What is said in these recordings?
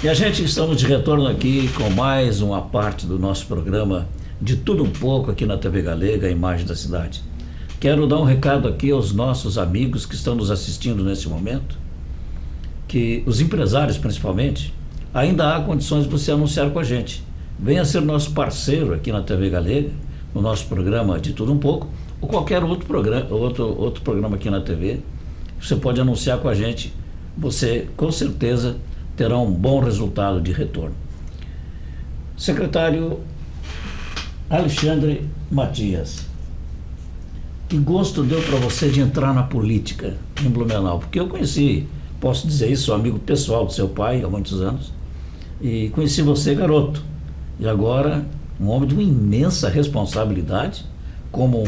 E a gente estamos de retorno aqui com mais uma parte do nosso programa De Tudo Um Pouco aqui na TV Galega, a Imagem da Cidade. Quero dar um recado aqui aos nossos amigos que estão nos assistindo nesse momento, que os empresários principalmente, ainda há condições de você anunciar com a gente. Venha ser nosso parceiro aqui na TV Galega, no nosso programa De Tudo Um Pouco, ou qualquer outro programa aqui na TV. Você pode anunciar com a gente, você com certeza terá um bom resultado de retorno. Secretário Alexandre Matias, que gosto deu para você de entrar na política em Blumenau? Porque eu conheci, posso dizer isso, sou amigo pessoal do seu pai há muitos anos, e conheci você garoto, e agora um homem de uma imensa responsabilidade como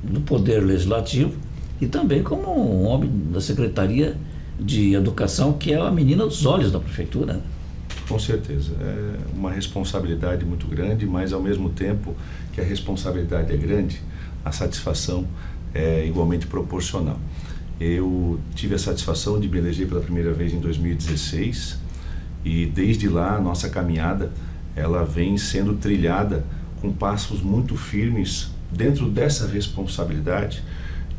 do Poder Legislativo e também como um homem da Secretaria de Educação, que é a menina dos olhos da Prefeitura, né? Com certeza, é uma responsabilidade muito grande, mas ao mesmo tempo que a responsabilidade é grande, a satisfação é igualmente proporcional. Eu tive a satisfação de me eleger pela primeira vez em 2016 e desde lá a nossa caminhada ela vem sendo trilhada com passos muito firmes dentro dessa responsabilidade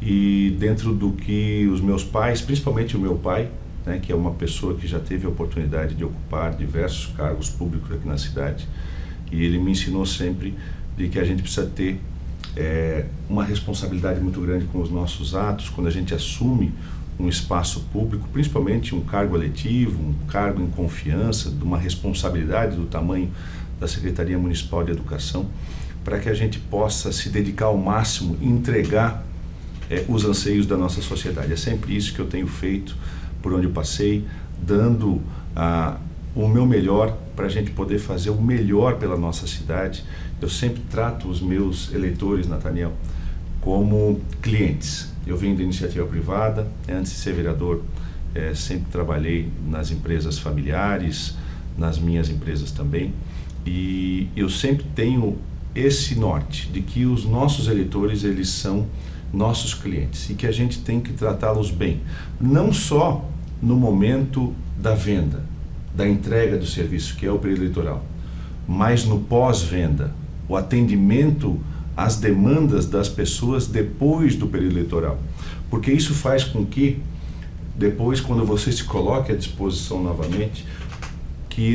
e dentro do que os meus pais, principalmente o meu pai, né, que é uma pessoa que já teve a oportunidade de ocupar diversos cargos públicos aqui na cidade, e ele me ensinou sempre de que a gente precisa ter uma responsabilidade muito grande com os nossos atos, quando a gente assume um espaço público, principalmente um cargo eletivo, um cargo em confiança, de uma responsabilidade do tamanho da Secretaria Municipal de Educação, para que a gente possa se dedicar ao máximo e entregar os anseios da nossa sociedade. É sempre isso que eu tenho feito por onde eu passei, dando o meu melhor para a gente poder fazer o melhor pela nossa cidade. Eu sempre trato os meus eleitores, Nathaniel, como clientes. Eu venho da iniciativa privada, antes de ser vereador, sempre trabalhei nas empresas familiares, nas minhas empresas também, e eu sempre tenho esse norte de que os nossos eleitores, eles são nossos clientes e que a gente tem que tratá-los bem, não só no momento da venda, da entrega do serviço, que é o período eleitoral, mas no pós-venda, o atendimento às demandas das pessoas depois do período eleitoral, porque isso faz com que depois, quando você se coloque à disposição novamente, que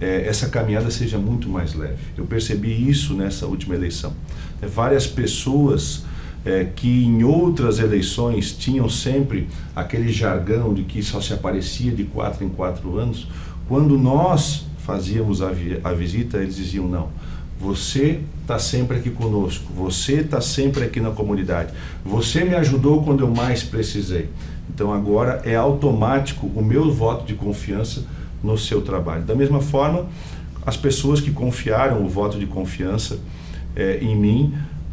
essa caminhada seja muito mais leve. Eu percebi isso nessa última eleição. Várias pessoas que em outras eleições tinham sempre aquele jargão de que só se aparecia de 4 em 4 anos, quando nós fazíamos a visita, eles diziam: não, você está sempre aqui conosco, você está sempre aqui na comunidade, você me ajudou quando eu mais precisei. Então agora é automático o meu voto de confiança no seu trabalho. Da mesma forma, as pessoas que confiaram o voto de confiança em mim,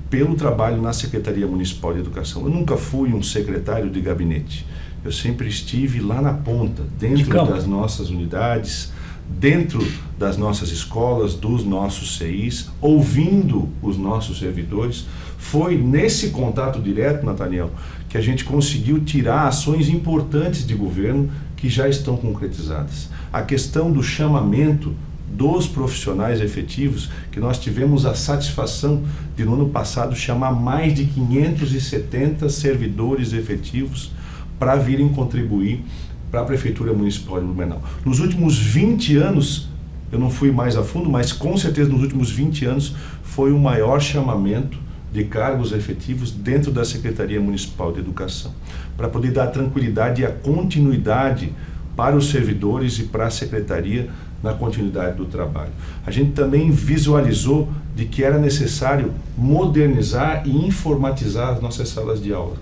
pelo trabalho na Secretaria Municipal de Educação. Eu nunca fui um secretário de gabinete. Eu sempre estive lá na ponta, dentro das nossas unidades, dentro das nossas escolas, dos nossos CIs, ouvindo os nossos servidores. Foi nesse contato direto, Nathaniel, que a gente conseguiu tirar ações importantes de governo que já estão concretizadas. A questão do chamamento dos profissionais efetivos, que nós tivemos a satisfação de no ano passado chamar mais de 570 servidores efetivos para virem contribuir para a Prefeitura Municipal de Blumenau. Nos últimos 20 anos, eu não fui mais a fundo, mas com certeza nos últimos 20 anos foi o maior chamamento de cargos efetivos dentro da Secretaria Municipal de Educação, para poder dar tranquilidade e a continuidade para os servidores e para a Secretaria na continuidade do trabalho. A gente também visualizou de que era necessário modernizar e informatizar as nossas salas de aula,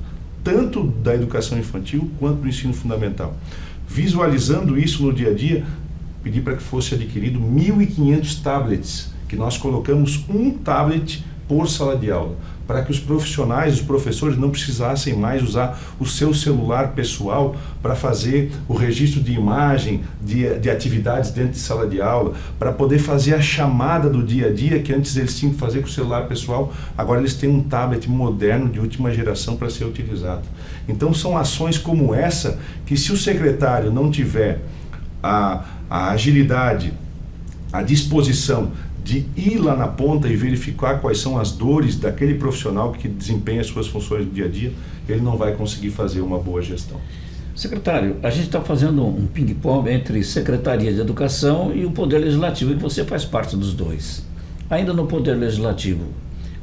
tanto da educação infantil quanto do ensino fundamental. Visualizando isso no dia a dia, pedi para que fosse adquirido 1.500 tablets, que nós colocamos um tablet por sala de aula, para que os profissionais, os professores não precisassem mais usar o seu celular pessoal para fazer o registro de imagem, de atividades dentro de sala de aula, para poder fazer a chamada do dia a dia, que antes eles tinham que fazer com o celular pessoal, agora eles têm um tablet moderno de última geração para ser utilizado. Então são ações como essa, que se o secretário não tiver a agilidade, a disposição de ir lá na ponta e verificar quais são as dores daquele profissional que desempenha as suas funções do dia a dia, ele não vai conseguir fazer uma boa gestão. Secretário, a gente está fazendo um ping-pong entre Secretaria de Educação e o Poder Legislativo, e você faz parte dos dois. Ainda no Poder Legislativo,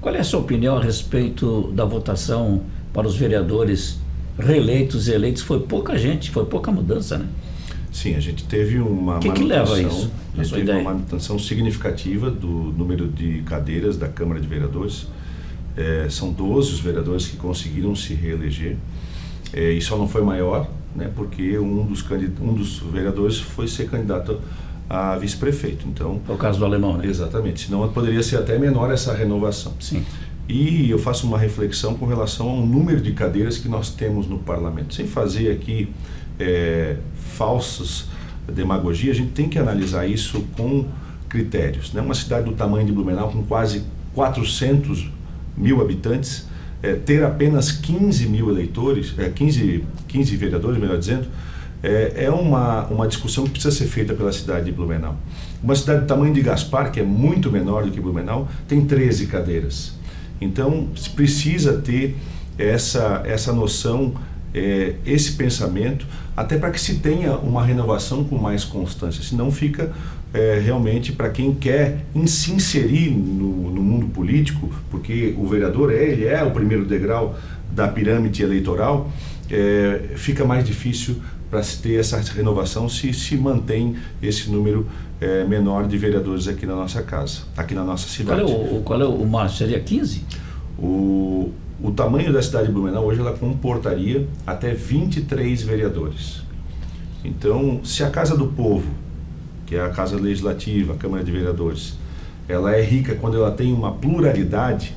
qual é a sua opinião a respeito da votação para os vereadores reeleitos e eleitos? Foi pouca gente, foi pouca mudança, né? Sim, a gente teve uma que leva a isso, a gente teve uma manutenção significativa do número de cadeiras da Câmara de Vereadores. São 12 os vereadores que conseguiram se reeleger. E só não foi maior, né, porque um dos vereadores foi ser candidato a vice-prefeito. Então, é o caso do Alemão, né? Exatamente, senão poderia ser até menor essa renovação. Sim. E eu faço uma reflexão com relação ao número de cadeiras que nós temos no parlamento. Sem fazer aqui falsas demagogia, a gente tem que analisar isso com critérios, né? Uma cidade do tamanho de Blumenau, com quase 400 mil habitantes, ter apenas 15 mil eleitores, 15 vereadores, melhor dizendo, é uma discussão que precisa ser feita pela cidade de Blumenau. Uma cidade do tamanho de Gaspar, que é muito menor do que Blumenau, tem 13 cadeiras. Então, se precisa ter essa noção, esse pensamento, até para que se tenha uma renovação com mais constância. Senão fica realmente para quem quer se inserir no mundo político, porque o vereador ele é o primeiro degrau da pirâmide eleitoral, fica mais difícil para se ter essa renovação se mantém esse número menor de vereadores aqui na nossa casa, aqui na nossa cidade. Qual é o máximo? Seria 15? O tamanho da cidade de Blumenau hoje ela comportaria até 23 vereadores. Então, se a Casa do Povo, que é a Casa Legislativa, a Câmara de Vereadores, ela é rica quando ela tem uma pluralidade,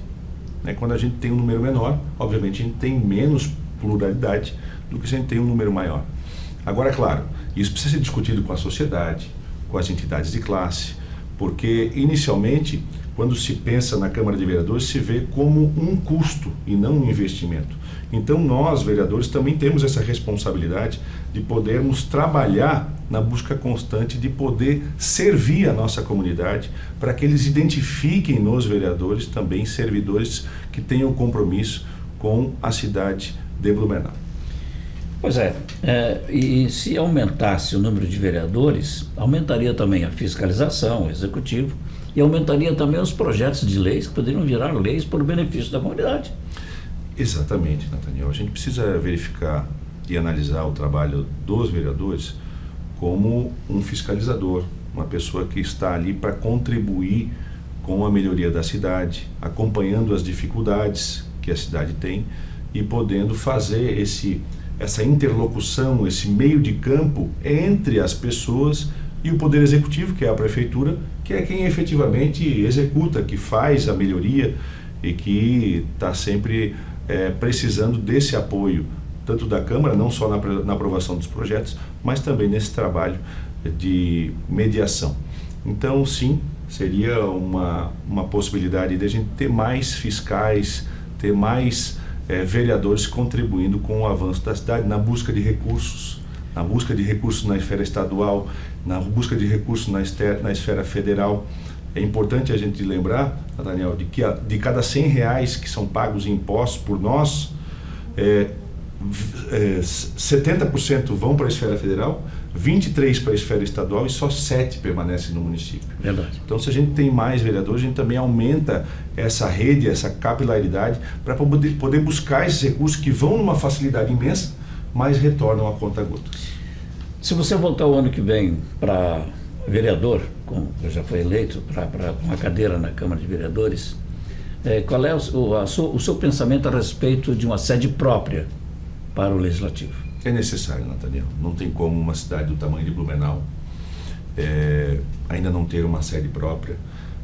né? Quando a gente tem um número menor, obviamente a gente tem menos pluralidade do que se a gente tem um número maior. Agora, claro, isso precisa ser discutido com a sociedade, com as entidades de classe, porque inicialmente, quando se pensa na Câmara de Vereadores, se vê como um custo e não um investimento. Então nós, vereadores, também temos essa responsabilidade de podermos trabalhar na busca constante de poder servir a nossa comunidade, para que eles identifiquem nos vereadores também servidores que tenham compromisso com a cidade de Blumenau. Pois e se aumentasse o número de vereadores, aumentaria também a fiscalização, o executivo, e aumentaria também os projetos de leis que poderiam virar leis por benefício da comunidade. Exatamente, Nathaniel. A gente precisa verificar e analisar o trabalho dos vereadores como um fiscalizador, uma pessoa que está ali para contribuir com a melhoria da cidade, acompanhando as dificuldades que a cidade tem e podendo fazer essa interlocução, esse meio de campo entre as pessoas e o Poder Executivo, que é a Prefeitura, que é quem efetivamente executa, que faz a melhoria e que está sempre precisando desse apoio, tanto da Câmara, não só na aprovação dos projetos, mas também nesse trabalho de mediação. Então, sim, seria uma possibilidade de a gente ter mais fiscais, ter mais vereadores contribuindo com o avanço da cidade na busca de recursos, na esfera estadual, na busca de recursos na esfera federal. É importante a gente lembrar, Daniel, de que de cada R$100 que são pagos em impostos por nós, 70% vão para a esfera federal, 23% para a esfera estadual e só 7% permanecem no município. Verdade. Então, se a gente tem mais vereadores, a gente também aumenta essa rede, essa capilaridade, para poder buscar esses recursos que vão numa facilidade imensa, mas retornam a conta gotas. Se você voltar o ano que vem para vereador, como já foi eleito, para uma cadeira na Câmara de Vereadores, qual é o seu pensamento a respeito de uma sede própria para o Legislativo? É necessário, Nathaniel. Não tem como uma cidade do tamanho de Blumenau ainda não ter uma sede própria,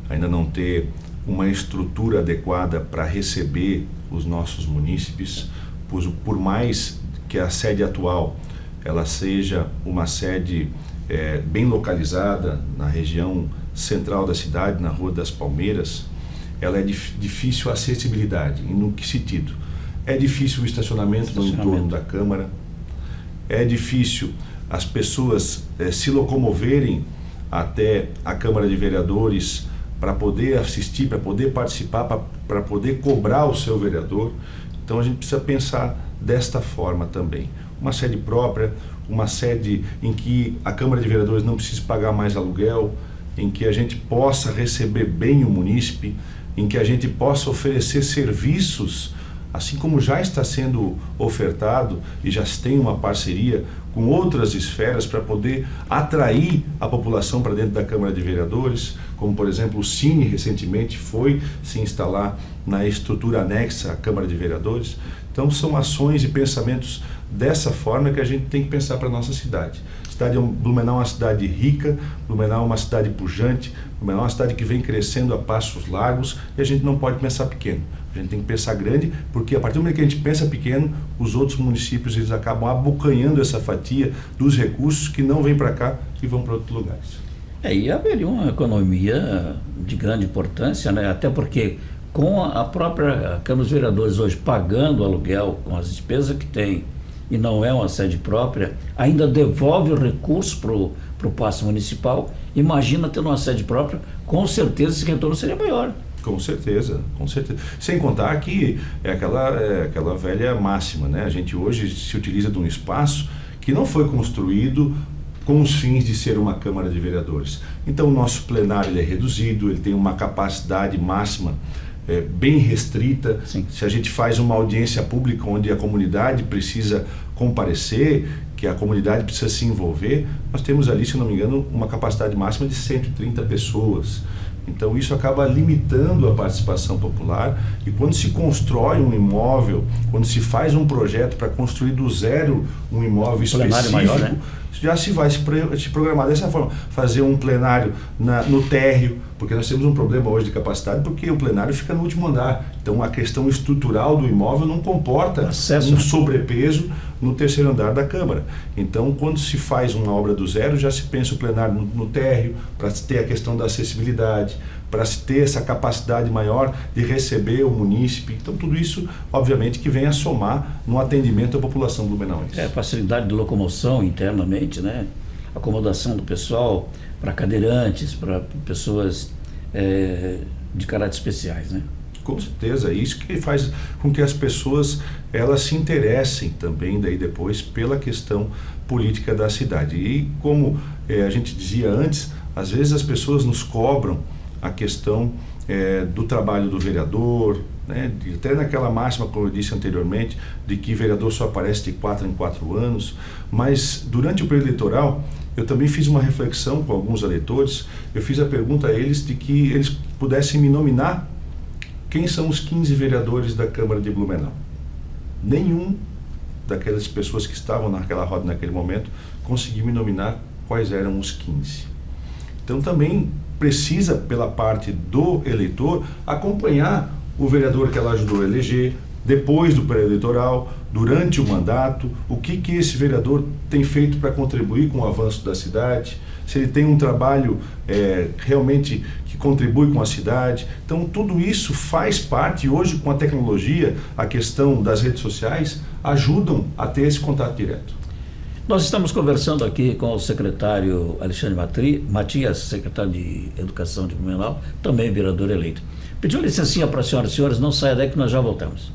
ainda não ter uma estrutura adequada para receber os nossos munícipes, por mais que a sede atual ela seja uma sede bem localizada na região central da cidade, na Rua das Palmeiras, ela é difícil a acessibilidade. E no que sentido? É difícil o estacionamento no entorno da Câmara, é difícil as pessoas se locomoverem até a Câmara de Vereadores para poder assistir, para poder participar, para poder cobrar o seu vereador. Então a gente precisa pensar desta forma também. Uma sede própria, uma sede em que a Câmara de Vereadores não precise pagar mais aluguel, em que a gente possa receber bem o munícipe, em que a gente possa oferecer serviços, assim como já está sendo ofertado e já se tem uma parceria com outras esferas para poder atrair a população para dentro da Câmara de Vereadores, como por exemplo o Cine recentemente foi se instalar na estrutura anexa à Câmara de Vereadores. Então são ações e pensamentos dessa forma que a gente tem que pensar para a nossa cidade. Blumenau é uma cidade rica, Blumenau é uma cidade pujante, Blumenau é uma cidade que vem crescendo a passos largos e a gente não pode pensar pequeno. A gente tem que pensar grande, porque a partir do momento que a gente pensa pequeno, os outros municípios eles acabam abocanhando essa fatia dos recursos que não vêm para cá e vão para outros lugares. E haveria uma economia de grande importância, né? Até porque com a própria Câmara dos Vereadores hoje pagando o aluguel, com as despesas que tem, e não é uma sede própria, ainda devolve o recurso para o passe municipal. Imagina tendo uma sede própria, com certeza esse retorno seria maior. Com certeza, com certeza. Sem contar que é aquela velha máxima, né? A gente hoje se utiliza de um espaço que não foi construído com os fins de ser uma Câmara de Vereadores. Então o nosso plenário ele é reduzido, ele tem uma capacidade máxima bem restrita. Sim. Se a gente faz uma audiência pública onde a comunidade precisa comparecer, que a comunidade precisa se envolver, nós temos ali, se não me engano, uma capacidade máxima de 130 pessoas. Então isso acaba limitando a participação popular, e quando se constrói um imóvel, quando se faz um projeto para construir do zero um imóvel específico, maior, né? Já se vai se programar dessa forma, fazer um plenário no térreo, porque nós temos um problema hoje de capacidade, porque o plenário fica no último andar. Então a questão estrutural do imóvel não comporta um sobrepeso no terceiro andar da Câmara. Então quando se faz uma obra do zero, já se pensa o plenário no térreo, para se ter a questão da acessibilidade, para se ter essa capacidade maior de receber o munícipe. Então tudo isso, obviamente, que vem a somar no atendimento à população blumenauense. Facilidade de locomoção internamente, né? Acomodação do pessoal para cadeirantes, para pessoas de caráter especiais, né? Com certeza, isso que faz com que as pessoas elas se interessem também daí depois pela questão política da cidade. E como a gente dizia antes, às vezes as pessoas nos cobram a questão do trabalho do vereador, né? Até naquela máxima, como eu disse anteriormente, de que vereador só aparece de 4 em 4 anos, mas durante o período eleitoral eu também fiz uma reflexão com alguns eleitores. Eu fiz a pergunta a eles de que eles pudessem me nominar quem são os 15 vereadores da Câmara de Blumenau. Nenhum daquelas pessoas que estavam naquela roda naquele momento conseguiu me nominar quais eram os 15. Então também precisa, pela parte do eleitor, acompanhar o vereador que ela ajudou a eleger, depois do período eleitoral, durante o mandato, o que esse vereador tem feito para contribuir com o avanço da cidade, se ele tem um trabalho realmente que contribui com a cidade. Então tudo isso faz parte, e hoje com a tecnologia, a questão das redes sociais, ajudam a ter esse contato direto. Nós estamos conversando aqui com o secretário Alexandre Matias, secretário de Educação de Blumenau, também vereador eleito. Pediu licencinha para as senhoras e senhores, não saia daí que nós já voltamos.